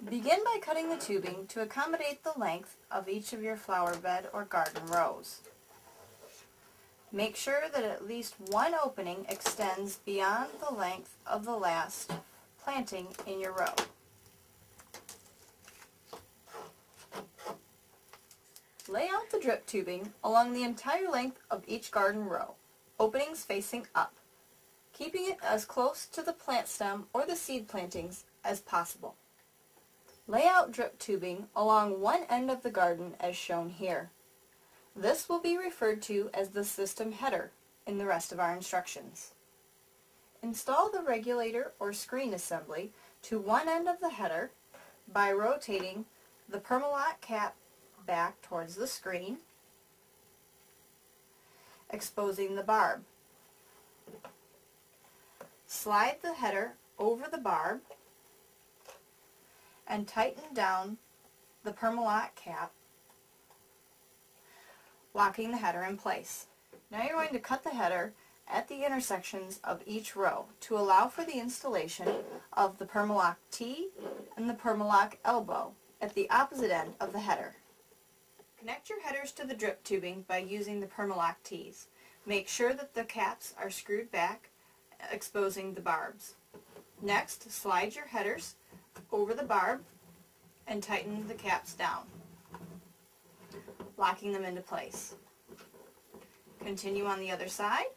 Begin by cutting the tubing to accommodate the length of each of your flower bed or garden rows. Make sure that at least one opening extends beyond the length of the last planting in your row. Lay out the drip tubing along the entire length of each garden row, openings facing up, keeping it as close to the plant stem or the seed plantings as possible. Lay out drip tubing along one end of the garden as shown here. This will be referred to as the system header in the rest of our instructions. Install the regulator or screen assembly to one end of the header by rotating the Permalock cap back towards the screen, exposing the barb. Slide the header over the barb and tighten down the Permalock cap, locking the header in place. Now you're going to cut the header at the intersections of each row to allow for the installation of the Permalock T and the Permalock elbow at the opposite end of the header. Connect your headers to the drip tubing by using the Permalock T's. Make sure that the caps are screwed back, exposing the barbs. Next, slide your headers over the barb and tighten the caps down, locking them into place. Continue on the other side,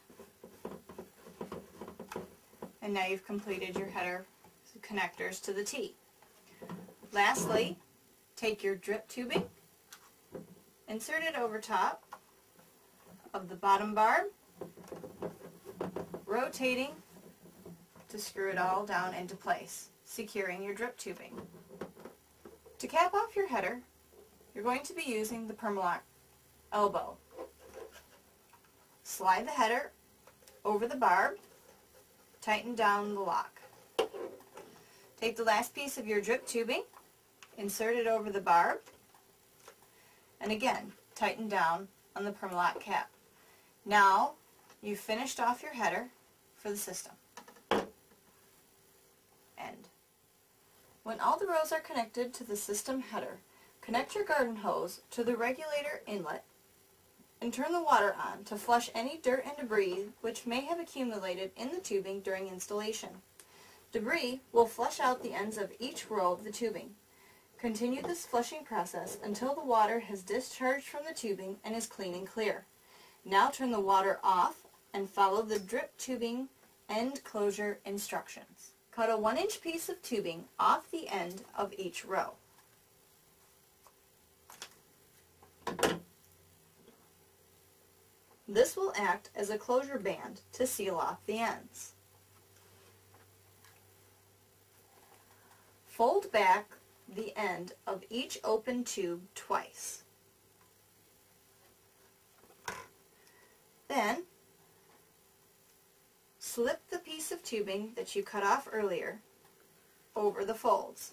and now you've completed your header connectors to the T. Lastly, take your drip tubing, insert it over top of the bottom barb, rotating to screw it all down into place, securing your drip tubing. To cap off your header, you're going to be using the Permalock elbow. Slide the header over the barb, tighten down the lock. Take the last piece of your drip tubing, insert it over the barb, and again, tighten down on the Permalock cap. Now, you've finished off your header for the system. End. When all the rows are connected to the system header, connect your garden hose to the regulator inlet and turn the water on to flush any dirt and debris which may have accumulated in the tubing during installation. Debris will flush out the ends of each row of the tubing. Continue this flushing process until the water has discharged from the tubing and is clean and clear. Now turn the water off and follow the drip tubing end closure instructions. Cut a 1-inch piece of tubing off the end of each row. This will act as a closure band to seal off the ends. Fold back the end of each open tube twice. Then, slip the piece of tubing that you cut off earlier over the folds.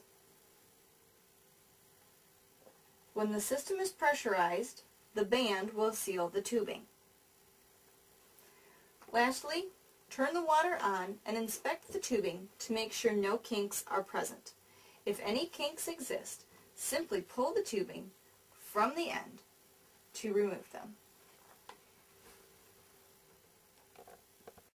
When the system is pressurized, the band will seal the tubing. Lastly, turn the water on and inspect the tubing to make sure no kinks are present. If any kinks exist, simply pull the tubing from the end to remove them.